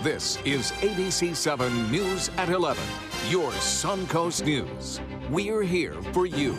This is ABC7 News at 11, your Suncoast News. We're here for you.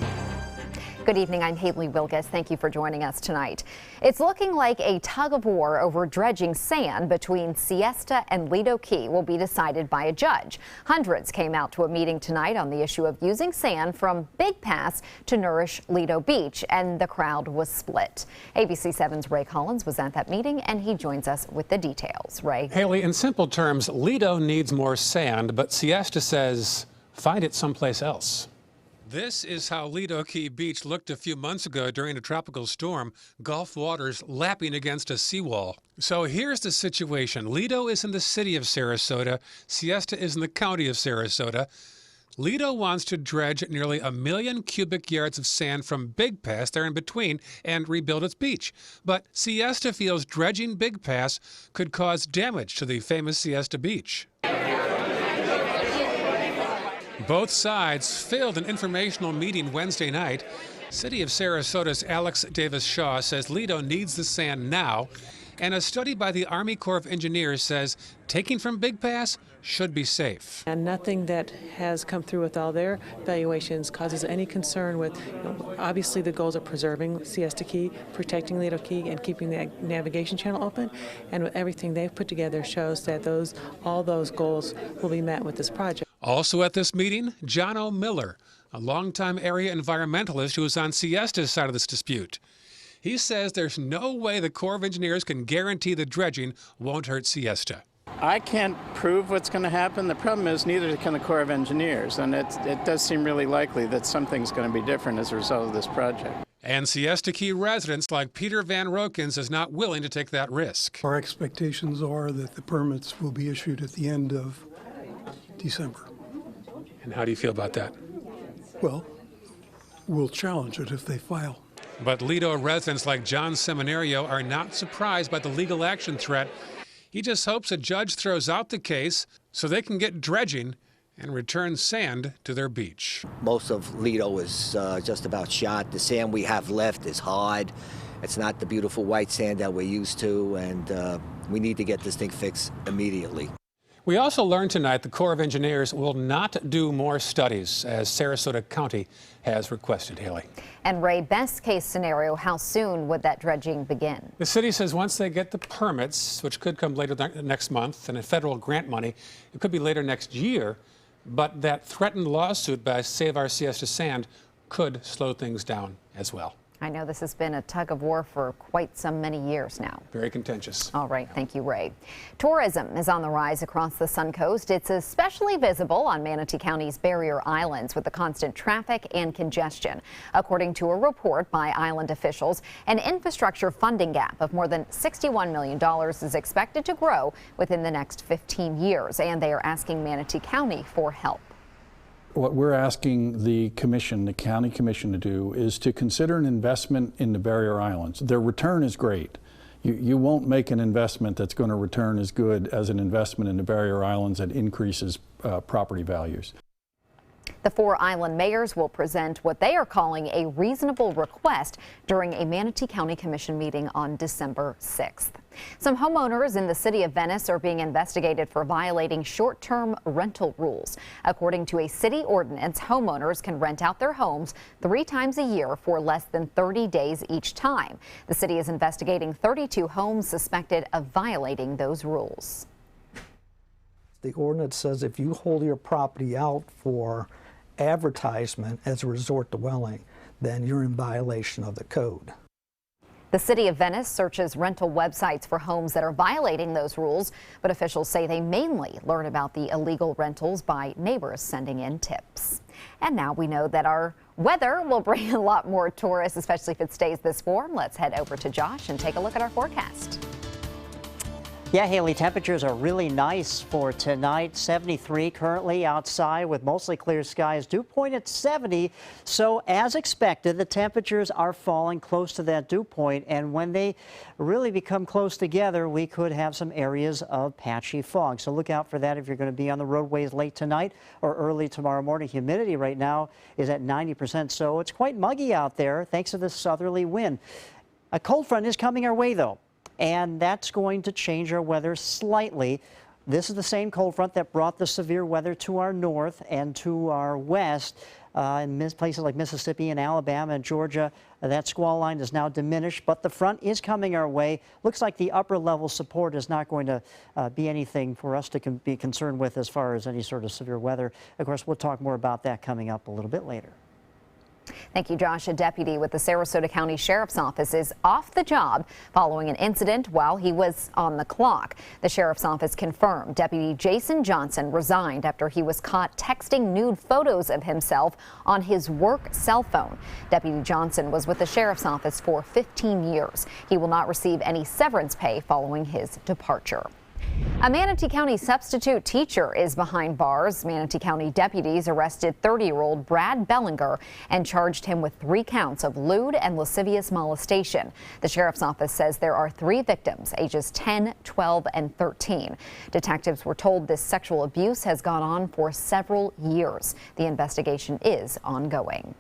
Good evening, I'm Haley Wilgus. Thank you for joining us tonight. It's looking like a tug of war over dredging sand between Siesta and Lido Key will be decided by a judge. Hundreds came out to a meeting tonight on the issue of using sand from Big Pass to nourish Lido Beach, and the crowd was split. ABC7's Ray Collins was at that meeting, and he joins us with the details. Ray. Haley, in simple terms, Lido needs more sand, but Siesta says find it someplace else. This is how Lido Key Beach looked a few months ago during a tropical storm, Gulf waters lapping against a seawall. So here's the situation. Lido is in the city of Sarasota. Siesta is in the county of Sarasota. Lido wants to dredge nearly 1 million cubic yards of sand from Big Pass, there in between, and rebuild its beach. But Siesta feels dredging Big Pass could cause damage to the famous Siesta Beach. Both sides failed an informational meeting Wednesday night. City of Sarasota's Alex Davis Shaw says Lido needs the sand now, and a study by the Army Corps of Engineers says taking from Big Pass should be safe. And nothing that has come through with all their evaluations causes any concern with, obviously the goals of preserving Siesta Key, protecting Lido Key, and keeping the navigation channel open. And with everything they've put together shows that all those goals will be met with this project. Also at this meeting, John O. Miller, a longtime area environmentalist who is on Siesta's side of this dispute. He says there's no way the Corps of Engineers can guarantee the dredging won't hurt Siesta. I can't prove what's going to happen. The problem is neither can the Corps of Engineers, and it does seem really likely that something's going to be different as a result of this project. And Siesta Key residents like Peter Van Rokens is not willing to take that risk. Our expectations are that the permits will be issued at the end of December. And how do you feel about that? Well, we'll challenge it if they file. But Lido residents like John Seminario are not surprised by the legal action threat. He just hopes a judge throws out the case so they can get dredging and return sand to their beach. Most of Lido is just about shot. The sand we have left is hard. It's not the beautiful white sand that we're used to, and we need to get this thing fixed immediately. We also learned tonight the Corps of Engineers will not do more studies, as Sarasota County has requested, Haley. And Ray, best case scenario, how soon would that dredging begin? The city says once they get the permits, which could come later next month, and a federal grant money, it could be later next year, but that threatened lawsuit by Save Our Siesta Sand could slow things down as well. I know this has been a tug of war for quite many years now. Very contentious. All right, thank you, Ray. Tourism is on the rise across the Suncoast. It's especially visible on Manatee County's barrier islands with the constant traffic and congestion. According to a report by island officials, an infrastructure funding gap of more than $61 million is expected to grow within the next 15 years, and they are asking Manatee County for help. What we're asking the commission, the county commission, to do is to consider an investment in the barrier islands. Their return is great. You won't make an investment that's going to return as good as an investment in the barrier islands that increases property values. The 4 island mayors will present what they are calling a reasonable request during a Manatee County Commission meeting on December 6th. Some homeowners in the city of Venice are being investigated for violating short-term rental rules. According to a city ordinance, homeowners can rent out their homes 3 times a year for less than 30 days each time. The city is investigating 32 homes suspected of violating those rules. The ordinance says if you hold your property out for advertisement as a resort dwelling, then you're in violation of the code. The city of Venice searches rental websites for homes that are violating those rules, but officials say they mainly learn about the illegal rentals by neighbors sending in tips. And now we know that our weather will bring a lot more tourists, especially if it stays this warm. Let's head over to Josh and take a look at our forecast. Yeah, Haley, temperatures are really nice for tonight. 73 currently outside with mostly clear skies. Dew point at 70. So as expected, the temperatures are falling close to that dew point. And when they really become close together, we could have some areas of patchy fog. So look out for that if you're going to be on the roadways late tonight or early tomorrow morning. Humidity right now is at 90%. So it's quite muggy out there thanks to the southerly wind. A cold front is coming our way, though, and that's going to change our weather slightly. This is the same cold front that brought the severe weather to our north and to our west. In places like Mississippi and Alabama and Georgia, that squall line is now diminished, but the front is coming our way. Looks like the upper level support is not going to be anything for us to be concerned with as far as any sort of severe weather. Of course, we'll talk more about that coming up a little bit later. Thank you, Josh. A deputy with the Sarasota County Sheriff's Office is off the job following an incident while he was on the clock. The Sheriff's Office confirmed Deputy Jason Johnson resigned after he was caught texting nude photos of himself on his work cell phone. Deputy Johnson was with the Sheriff's Office for 15 years. He will not receive any severance pay following his departure. A Manatee County substitute teacher is behind bars. Manatee County deputies arrested 30-year-old Brad Bellinger and charged him with 3 counts of lewd and lascivious molestation. The Sheriff's Office says there are 3 victims, ages 10, 12, and 13. Detectives were told this sexual abuse has gone on for several years. The investigation is ongoing.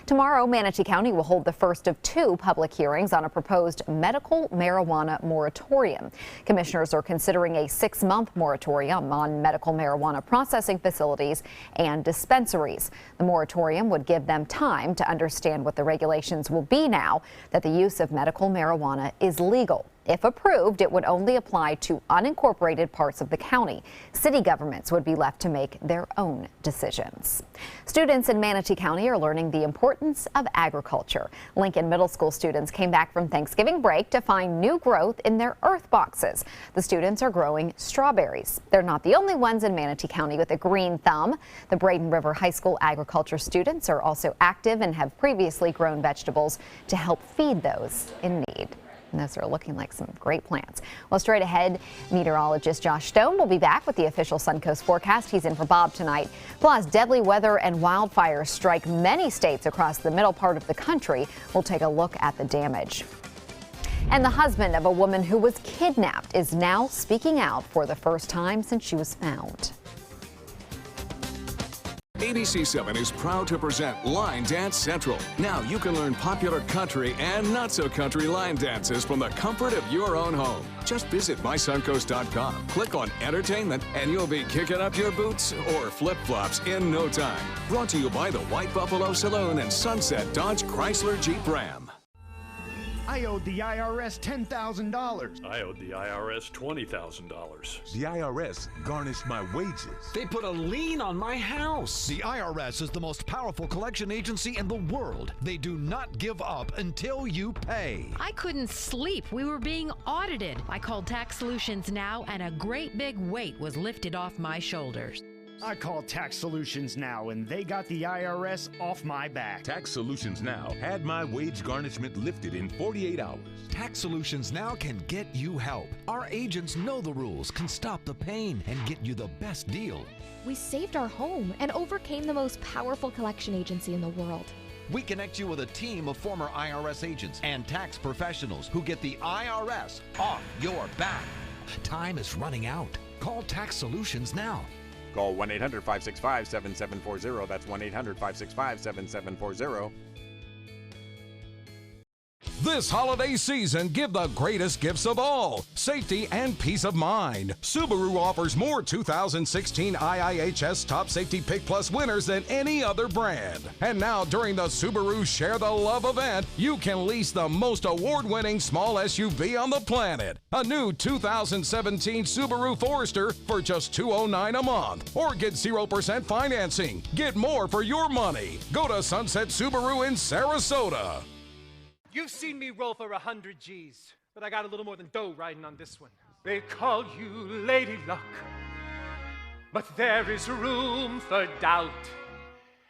Tomorrow, Manatee County will hold the first of 2 public hearings on a proposed medical marijuana moratorium. Commissioners are considering a 6-month moratorium on medical marijuana processing facilities and dispensaries. The moratorium would give them time to understand what the regulations will be now that the use of medical marijuana is legal. If approved, it would only apply to unincorporated parts of the county. City governments would be left to make their own decisions. Students in Manatee County are learning the importance of agriculture. Lincoln Middle School students came back from Thanksgiving break to find new growth in their earth boxes. The students are growing strawberries. They're not the only ones in Manatee County with a green thumb. The Braden River High School agriculture students are also active and have previously grown vegetables to help feed those in need. And those are looking like some great plants. Well, straight ahead, meteorologist Josh Stone will be back with the official Suncoast forecast. He's in for Bob tonight. Plus, deadly weather and wildfires strike many states across the middle part of the country. We'll take a look at the damage. And the husband of a woman who was kidnapped is now speaking out for the first time since she was found. ABC7 is proud to present Line Dance Central. Now you can learn popular country and not-so-country line dances from the comfort of your own home. Just visit mysuncoast.com, click on Entertainment, and you'll be kicking up your boots or flip-flops in no time. Brought to you by the White Buffalo Saloon and Sunset Dodge Chrysler Jeep Ram. I owed the IRS $10,000. I owed the IRS $20,000. The IRS garnished my wages. They put a lien on my house. The IRS is the most powerful collection agency in the world. They do not give up until you pay. I couldn't sleep. We were being audited. I called Tax Solutions Now, and a great big weight was lifted off my shoulders. I called Tax Solutions Now, and they got the IRS off my back. Tax Solutions Now had my wage garnishment lifted in 48 hours. Tax Solutions Now can get you help. Our agents know the rules, can stop the pain, and get you the best deal. We saved our home and overcame the most powerful collection agency in the world. We connect you with a team of former IRS agents and tax professionals who get the IRS off your back. Time is running out. Call Tax Solutions Now. Call 1-800-565-7740. That's 1-800-565-7740. This holiday season, give the greatest gifts of all, safety and peace of mind. Subaru offers more 2016 IIHS Top Safety Pick Plus winners than any other brand. And now, during the Subaru Share the Love event, you can lease the most award-winning small SUV on the planet. A new 2017 Subaru Forester for just $209 a month. Or get 0% financing. Get more for your money. Go to Sunset Subaru in Sarasota. You've seen me roll for 100 G's, but I got a little more than dough riding on this one. They call you Lady Luck, but there is room for doubt.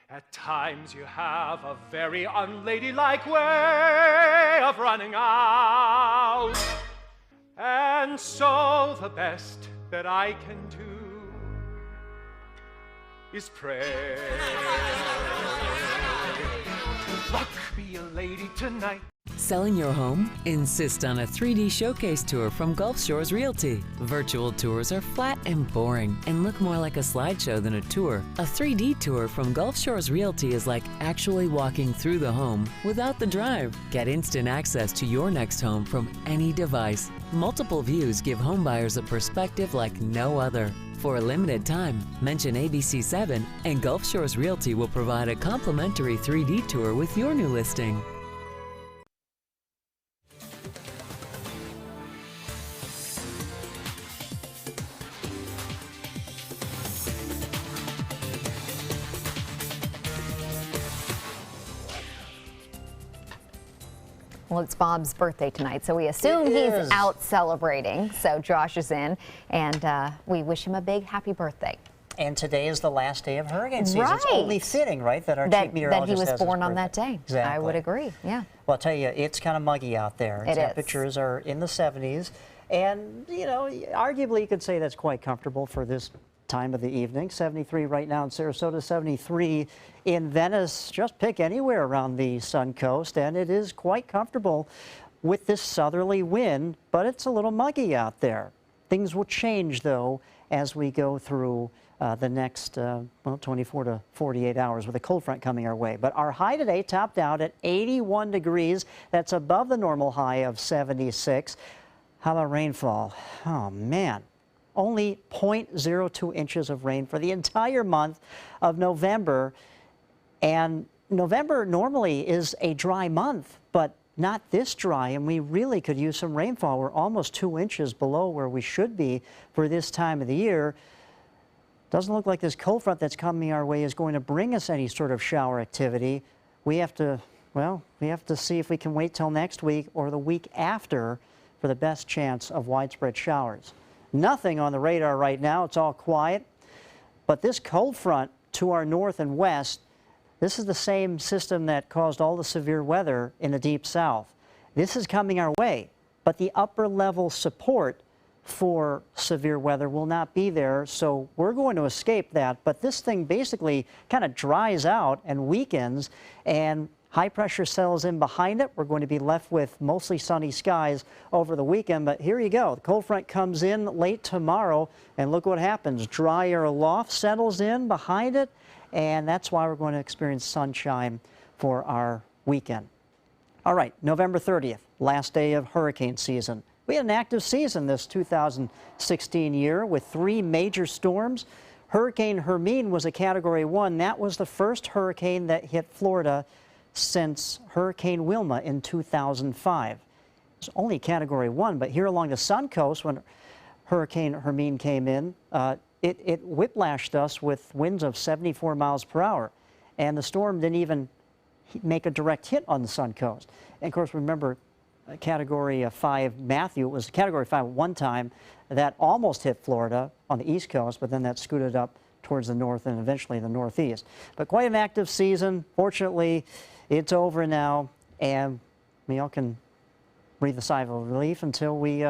At times you have a very unladylike way of running out. And so the best that I can do is pray. Luck be a lady tonight. Selling your home? Insist on a 3D showcase tour from Gulf Shores Realty. Virtual tours are flat and boring and look more like a slideshow than a tour. A 3D tour from Gulf Shores Realty is like actually walking through the home without the drive. Get instant access to your next home from any device. Multiple views give homebuyers a perspective like no other. For a limited time, mention ABC7 and Gulf Shores Realty will provide a complimentary 3D tour with your new listing. Well, it's Bob's birthday tonight, so we assume he's out celebrating. So Josh is in, and we wish him a big happy birthday. And today is the last day of hurricane season. Right. It's only fitting, right, that our chief meteorologist that he was born on birthday. that day. Exactly. I would agree, yeah. Well, I'll tell you, it's kind of muggy out there. It is. Temperatures are in the 70s. And, you know, arguably you could say that's quite comfortable for this time of the evening. 73 right now in Sarasota, 73 in Venice. Just pick anywhere around the Sun Coast, and it is quite comfortable with this southerly wind, but it's a little muggy out there. Things will change, though, as we go through the next 24 to 48 hours with a cold front coming our way. But our high today topped out at 81 degrees. That's above the normal high of 76. How about rainfall? Oh, man. Only 0.02 inches of rain for the entire month of November. And November normally is a dry month, but not this dry, and we really could use some rainfall. We're almost 2 inches below where we should be for this time of the year. Doesn't look like this cold front that's coming our way is going to bring us any sort of shower activity. We have to, well, we have to see if we can wait till next week or the week after for the best chance of widespread showers. Nothing on the radar right now. It's all quiet. But this cold front to our north and west, this is the same system that caused all the severe weather in the deep south. This is coming our way, but the upper level support for severe weather will not be there, so we're going to escape that. But this thing basically kind of dries out and weakens, and high pressure settles in behind it. We're going to be left with mostly sunny skies over the weekend, but here you go. The cold front comes in late tomorrow, and look what happens. Dry air aloft settles in behind it, and that's why we're going to experience sunshine for our weekend. All right, November 30th, last day of hurricane season. We had an active season this 2016 year with 3 major storms. Hurricane Hermine was a Category 1. That was the first hurricane that hit Florida since Hurricane Wilma in 2005. It's only Category 1, but here along the Sun Coast, when Hurricane Hermine came in, it whiplashed us with winds of 74 miles per hour. And the storm didn't even make a direct hit on the Sun Coast. And of course, remember, Category 5 Matthew, it was Category 5 one time that almost hit Florida on the East Coast, but then that scooted up towards the north and eventually the Northeast. But quite an active season. Fortunately, it's over now, and we all can breathe a sigh of relief until we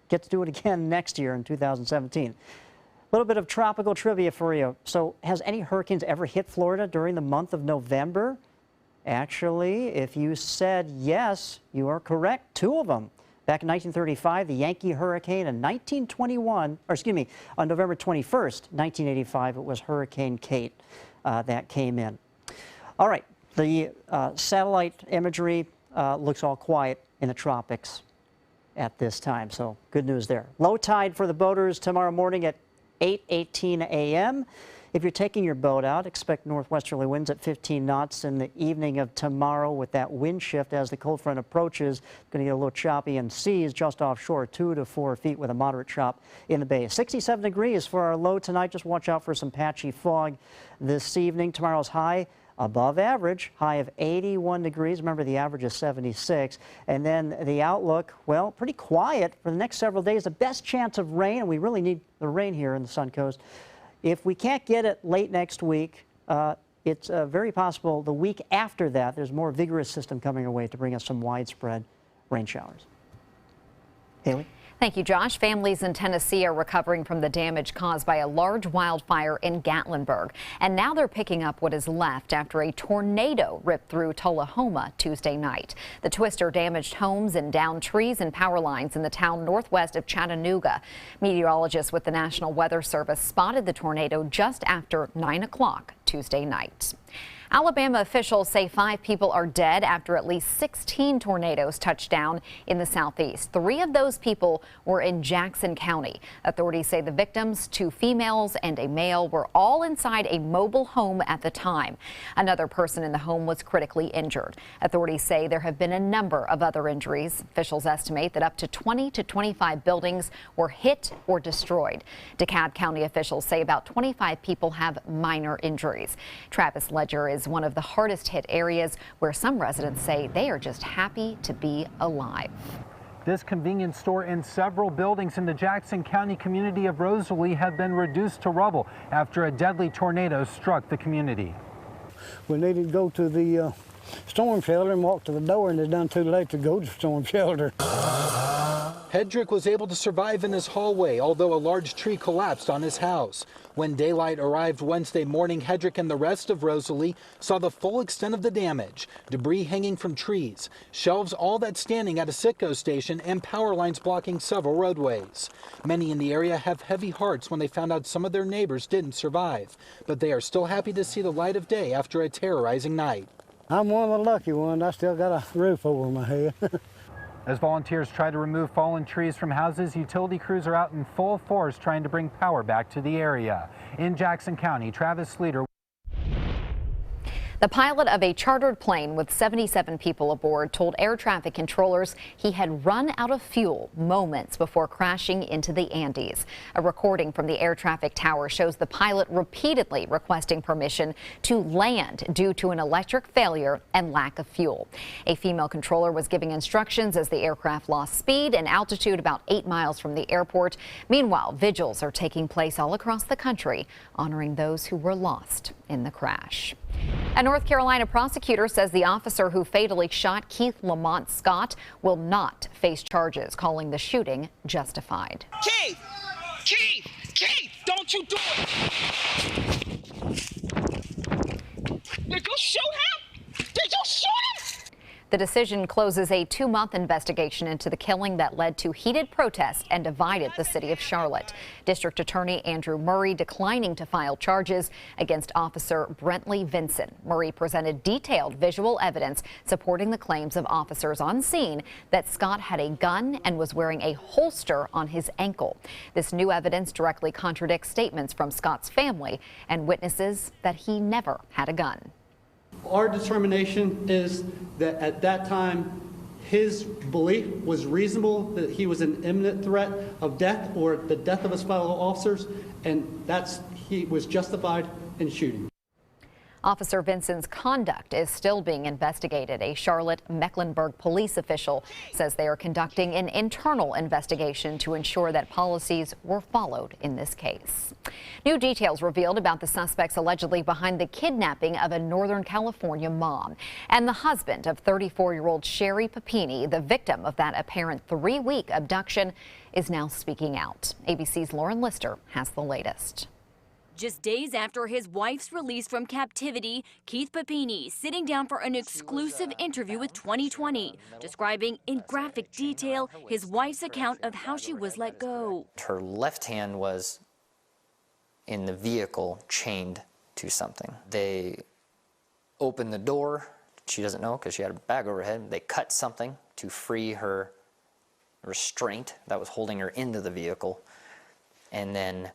get to do it again next year in 2017. A little bit of tropical trivia for you. So has any hurricanes ever hit Florida during the month of November? Actually, if you said yes, you are correct. 2 of them. Back in 1935, the Yankee hurricane, and 1921, or excuse me, on November 21st, 1985, it was Hurricane Kate that came in. All right, the satellite imagery looks all quiet in the tropics at this time, so good news there. Low tide for the boaters tomorrow morning at 8:18 a.m. If you're taking your boat out, expect northwesterly winds at 15 knots in the evening of tomorrow with that wind shift as the cold front approaches. It's going to get a little choppy and seas just offshore, 2 to 4 feet with a moderate chop in the bay. 67 degrees for our low tonight. Just watch out for some patchy fog this evening. Tomorrow's high above average, high of 81 degrees. Remember, the average is 76. And then the outlook, well, pretty quiet for the next several days. The best chance of rain, and we really need the rain here in the Sun Coast. If we can't get it late next week, it's very possible the week after that, there's a more vigorous system coming our way to bring us some widespread rain showers. Haley? Thank you, Josh. Families in Tennessee are recovering from the damage caused by a large wildfire in Gatlinburg. And now they're picking up what is left after a tornado ripped through Tullahoma Tuesday night. The twister damaged homes and downed trees and power lines in the town northwest of Chattanooga. Meteorologists with the National Weather Service spotted the tornado just after 9 o'clock Tuesday night. Alabama officials say 5 people are dead after at least 16 tornadoes touched down in the southeast. 3 of those people were in Jackson County. Authorities say the victims, 2 females and a male, were all inside a mobile home at the time. Another person in the home was critically injured. Authorities say there have been a number of other injuries. Officials estimate that up to 20 to 25 buildings were hit or destroyed. DeKalb County officials say about 25 people have minor injuries. Travis Ledger is one of the hardest hit areas where some residents say they are just happy to be alive. This convenience store and several buildings in the Jackson County community of Rosalie have been reduced to rubble after a deadly tornado struck the community. We needed to go to the storm shelter and walk to the door, and it's done too late to go to the storm shelter. Hedrick was able to survive in his hallway, although a large tree collapsed on his house. When daylight arrived Wednesday morning, Hedrick and the rest of Rosalie saw the full extent of the damage. Debris hanging from trees, shelves all that standing at a Citgo station, and power lines blocking several roadways. Many in the area have heavy hearts when they found out some of their neighbors didn't survive, but they are still happy to see the light of day after a terrorizing night. I'm one of the lucky ones. I still got a roof over my head. As volunteers try to remove fallen trees from houses, utility crews are out in full force trying to bring power back to the area. In Jackson County, Travis Sleeter. The pilot of a chartered plane with 77 people aboard told air traffic controllers he had run out of fuel moments before crashing into the Andes. A recording from the air traffic tower shows the pilot repeatedly requesting permission to land due to an electric failure and lack of fuel. A female controller was giving instructions as the aircraft lost speed and altitude about 8 miles from the airport. Meanwhile, vigils are taking place all across the country, honoring those who were lost in the crash. A North Carolina prosecutor says the officer who fatally shot Keith Lamont Scott will not face charges, calling the shooting justified. Keith! Keith! Keith! Don't you do it! Did you shoot him? Did you shoot him? The decision closes a 2-month investigation into the killing that led to heated protests and divided the city of Charlotte. District Attorney Andrew Murray declining to file charges against Officer Brentley Vinson. Murray presented detailed visual evidence supporting the claims of officers on scene that Scott had a gun and was wearing a holster on his ankle. This new evidence directly contradicts statements from Scott's family and witnesses that he never had a gun. Our determination is that at that time, his belief was reasonable, that he was an imminent threat of death or the death of his fellow officers, and he was justified in shooting. Officer Vinson's conduct is still being investigated. A Charlotte Mecklenburg police official says they are conducting an internal investigation to ensure that policies were followed in this case. New details revealed about the suspects allegedly behind the kidnapping of a Northern California mom. And the husband of 34-year-old Sherry Papini, the victim of that apparent 3-week abduction, is now speaking out. ABC's Lauren Lister has the latest. Just days after his wife's release from captivity, Keith Papini sitting down for an exclusive interview with 2020, describing in graphic detail his wife's account of how she was let go. Her left hand was in the vehicle chained to something. They opened the door. She doesn't know because she had a bag over her head. They cut something to free her restraint that was holding her into the vehicle, and then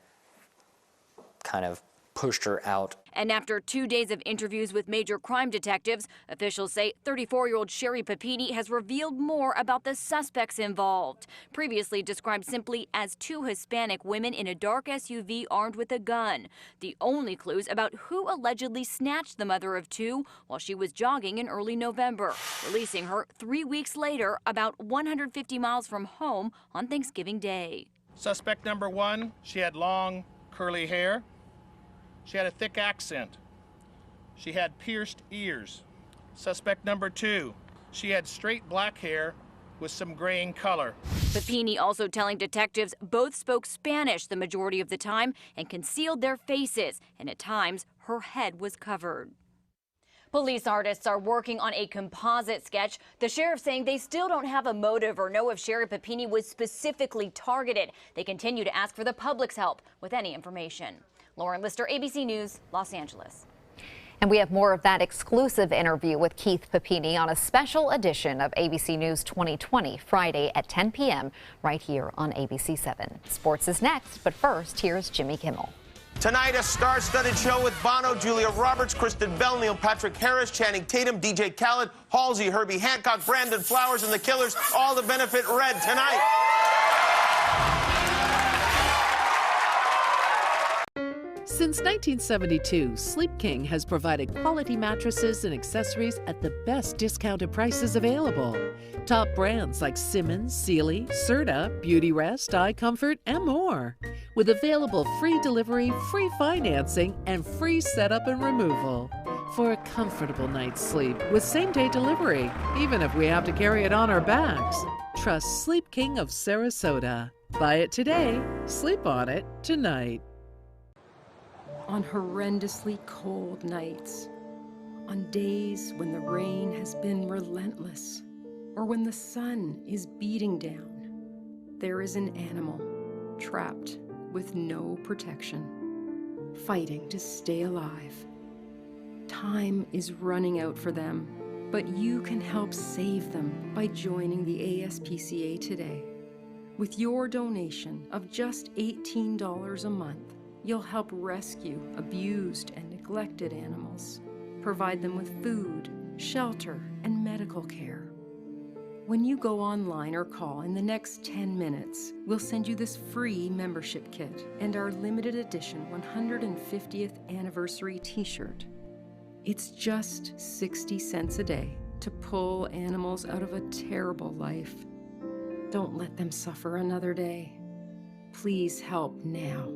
kind of pushed her out. And after 2 days of interviews with major crime detectives, officials say 34-year-old Sherry Papini has revealed more about the suspects involved. Previously described simply as 2 Hispanic women in a dark SUV armed with a gun. The only clues about who allegedly snatched the mother of 2 while she was jogging in early November, releasing her 3 weeks later about 150 miles from home on Thanksgiving Day. Suspect number 1, she had long, curly hair. She had a thick accent. She had pierced ears. Suspect number 2, she had straight black hair with some graying color. Papini also telling detectives both spoke Spanish the majority of the time and concealed their faces, and at times her head was covered. Police artists are working on a composite sketch. The sheriff saying they still don't have a motive or know if Sherry Papini was specifically targeted. They continue to ask for the public's help with any information. Lauren Lister, ABC News, Los Angeles. And we have more of that exclusive interview with Keith Papini on a special edition of ABC News 2020, Friday at 10 p.m. right here on ABC7. Sports is next, but first, here's Jimmy Kimmel. Tonight, a star-studded show with Bono, Julia Roberts, Kristen Bell, Neil Patrick Harris, Channing Tatum, DJ Khaled, Halsey, Herbie Hancock, Brandon Flowers, and the Killers, all to benefit Red tonight. Since 1972, Sleep King has provided quality mattresses and accessories at the best discounted prices available. Top brands like Simmons, Sealy, Serta, Beautyrest, iComfort, and more. With available free delivery, free financing, and free setup and removal. For a comfortable night's sleep with same-day delivery, even if we have to carry it on our backs. Trust Sleep King of Sarasota. Buy it today, sleep on it tonight. On horrendously cold nights, on days when the rain has been relentless, or when the sun is beating down, there is an animal trapped with no protection, fighting to stay alive. Time is running out for them, but you can help save them by joining the ASPCA today. With your donation of just $18 a month, you'll help rescue abused and neglected animals, provide them with food, shelter, and medical care. When you go online or call in the next 10 minutes, we'll send you this free membership kit and our limited edition 150th anniversary t-shirt. It's just 60 cents a day to pull animals out of a terrible life. Don't let them suffer another day. Please help now.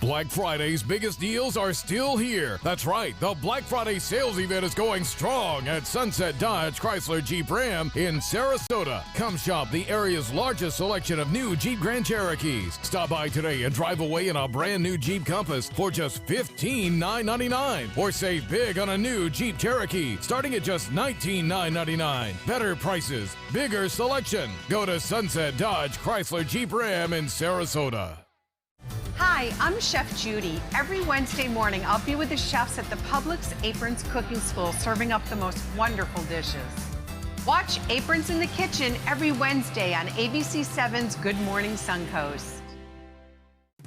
Black Friday's biggest deals are still here. That's right, the Black Friday sales event is going strong at Sunset Dodge Chrysler Jeep Ram in Sarasota. Come shop the area's largest selection of new Jeep Grand Cherokees. Stop by today and drive away in a brand new Jeep Compass for just $15,999. Or save big on a new Jeep Cherokee starting at just $19,999. Better prices, bigger selection. Go to Sunset Dodge Chrysler Jeep Ram in Sarasota. Hi, I'm Chef Judy. Every Wednesday morning, I'll be with the chefs at the Publix Aprons Cooking School serving up the most wonderful dishes. Watch Aprons in the Kitchen every Wednesday on ABC7's Good Morning Suncoast.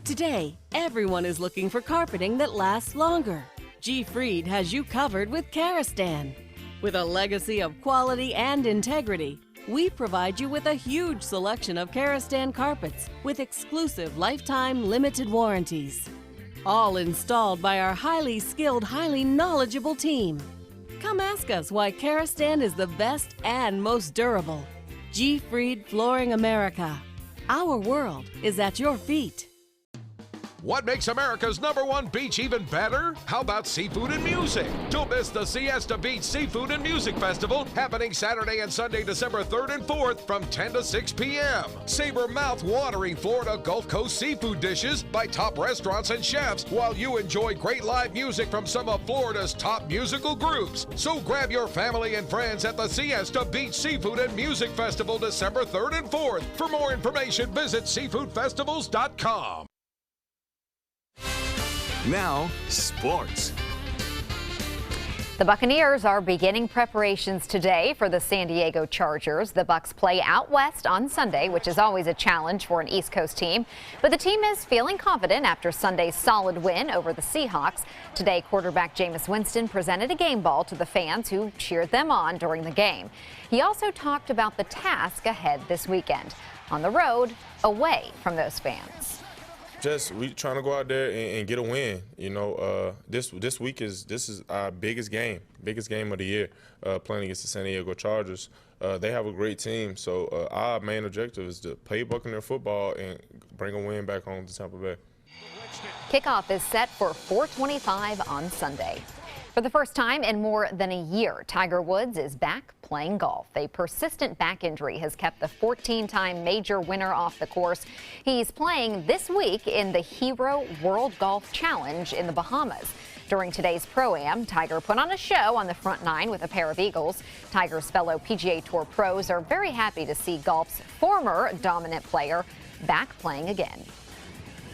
Today, everyone is looking for carpeting that lasts longer. G. Fried has you covered with Karastan. With a legacy of quality and integrity, we provide you with a huge selection of Karastan carpets with exclusive lifetime limited warranties. All installed by our highly skilled, highly knowledgeable team. Come ask us why Karastan is the best and most durable. G. Fried Flooring America. Our world is at your feet. What makes America's #1 beach even better? How about seafood and music? Don't miss the Siesta Beach Seafood and Music Festival happening Saturday and Sunday, December 3rd and 4th from 10 to 6 p.m. Savor mouth-watering Florida Gulf Coast seafood dishes by top restaurants and chefs while you enjoy great live music from some of Florida's top musical groups. So grab your family and friends at the Siesta Beach Seafood and Music Festival December 3rd and 4th. For more information, visit seafoodfestivals.com. Now, sports. The Buccaneers are beginning preparations today for the San Diego Chargers. The Bucs play out west on Sunday, which is always a challenge for an East Coast team. But the team is feeling confident after Sunday's solid win over the Seahawks. Today, quarterback Jameis Winston presented a game ball to the fans who cheered them on during the game. He also talked about the task ahead this weekend, on the road, away from those fans. We trying to go out there and get a win. You know, this week is our biggest game of the year, playing against the San Diego Chargers. They have a great team, so our main objective is to play Buccaneer football and bring a win back home to Tampa Bay. Kickoff is set for 4:25 on Sunday. For the first time in more than a year, Tiger Woods is back playing golf. A persistent back injury has kept the 14-time major winner off the course. He's playing this week in the Hero World Golf Challenge in the Bahamas. During today's Pro-Am, Tiger put on a show on the front nine with a pair of eagles. Tiger's fellow PGA Tour pros are very happy to see golf's former dominant player back playing again.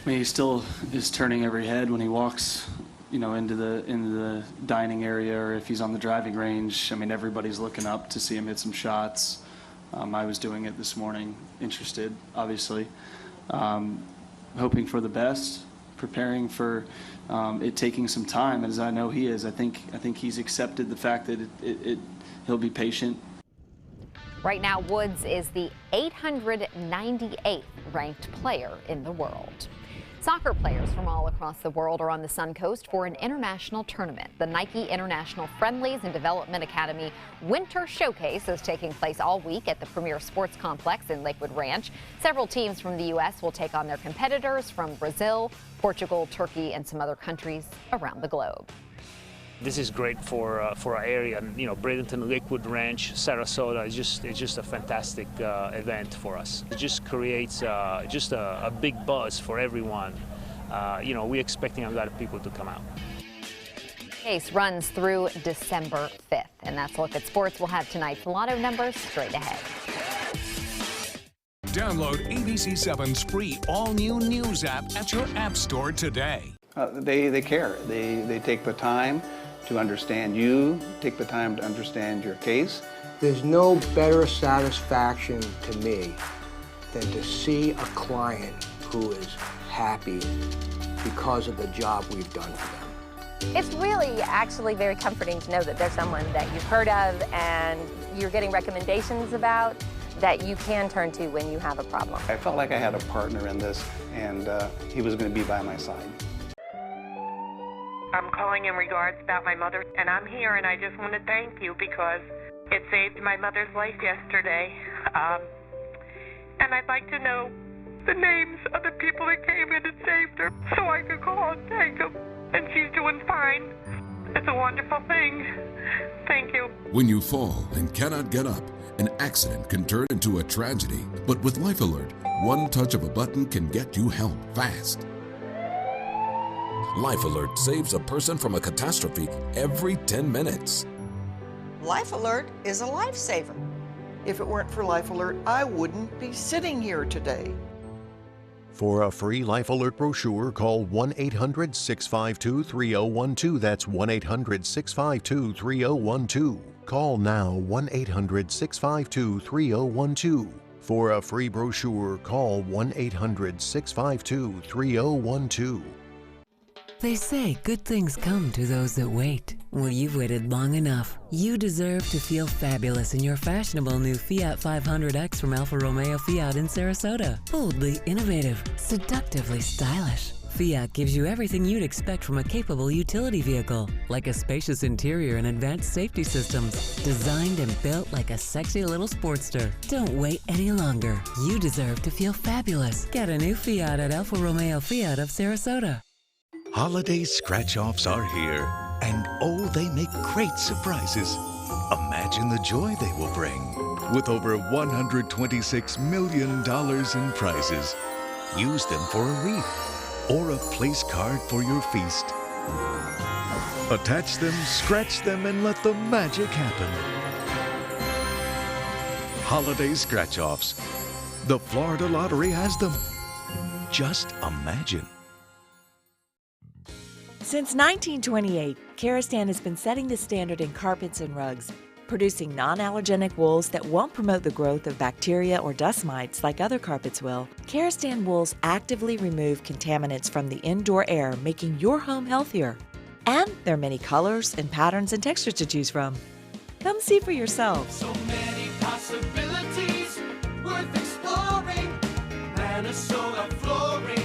I mean, he still is turning every head when he walks, you know, into the dining area, or if he's on the driving range. I mean, everybody's looking up to see him hit some shots. I was doing it this morning, interested, obviously, hoping for the best, preparing for it taking some time, as I know he is. I think he's accepted the fact that he'll be patient. Right now, Woods is the 898th ranked player in the world. Soccer players from all across the world are on the Suncoast for an international tournament. The Nike International Friendlies and Development Academy Winter Showcase is taking place all week at the Premier Sports Complex in Lakewood Ranch. Several teams from the U.S. will take on their competitors from Brazil, Portugal, Turkey, and some other countries around the globe. This is great for our area. You know, Bradenton, Lakewood Ranch, Sarasota it's just a fantastic event for us. It just creates just a big buzz for everyone. You know, we're expecting a lot of people to come out. The case runs through December 5th, and that's a look at sports. We'll have tonight's lotto numbers straight ahead. Download ABC7's free all-new news app at your app store today. They care. They take the time to understand you, take the time to understand your case. There's no better satisfaction to me than to see a client who is happy because of the job we've done for them. It's really actually very comforting to know that there's someone that you've heard of and you're getting recommendations about that you can turn to when you have a problem. I felt like I had a partner in this, and he was going to be by my side. I'm calling in regards about my mother, and I'm here, and I just want to thank you because it saved my mother's life yesterday. And I'd like to know the names of the people that came in and saved her so I could call and thank them. And she's doing fine. It's a wonderful thing. Thank you. When you fall and cannot get up, an accident can turn into a tragedy. But with Life Alert, one touch of a button can get you help fast. Life Alert saves a person from a catastrophe every 10 minutes. Life Alert is a lifesaver. If it weren't for Life Alert, I wouldn't be sitting here today. For a free Life Alert brochure, call 1-800-652-3012. That's 1-800-652-3012. Call now 1-800-652-3012. For a free brochure, call 1-800-652-3012. They say good things come to those that wait. Well, you've waited long enough. You deserve to feel fabulous in your fashionable new Fiat 500X from Alfa Romeo Fiat in Sarasota. Boldly innovative, seductively stylish. Fiat gives you everything you'd expect from a capable utility vehicle, like a spacious interior and advanced safety systems, designed and built like a sexy little Sportster. Don't wait any longer. You deserve to feel fabulous. Get a new Fiat at Alfa Romeo Fiat of Sarasota. Holiday scratch-offs are here, and oh, they make great surprises. Imagine the joy they will bring. With over $126 million in prizes, use them for a wreath or a place card for your feast. Attach them, scratch them, and let the magic happen. Holiday scratch-offs. The Florida Lottery has them. Just imagine. Since 1928, Karastan has been setting the standard in carpets and rugs, producing non-allergenic wools that won't promote the growth of bacteria or dust mites like other carpets will. Karastan wools actively remove contaminants from the indoor air, making your home healthier. And there are many colors and patterns and textures to choose from. Come see for yourself. So many possibilities worth exploring. Minnesota Flooring.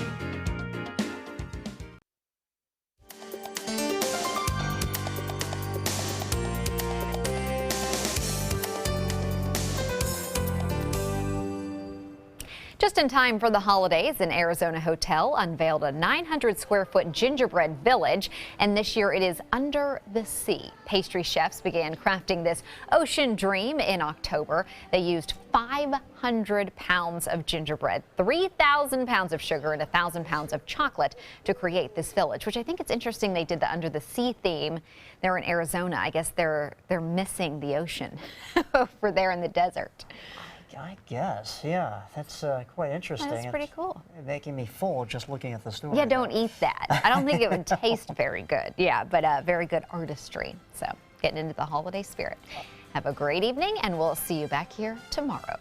Just Just in time for the holidays, an Arizona hotel unveiled a 900-square-foot gingerbread village, and this year it is under the sea. Pastry chefs began crafting this ocean dream in October. They used 500 pounds of gingerbread, 3,000 pounds of sugar, and 1,000 pounds of chocolate to create this village, which I think it's interesting they did the under the sea theme. They're in Arizona. I guess they're missing the ocean over there in the desert. I guess, yeah. That's quite interesting. That's pretty cool. It's making me full just looking at the story. Yeah, don't eat that. I don't think it would taste very good. Yeah, but very good artistry. So getting into the holiday spirit. Have a great evening, and we'll see you back here tomorrow.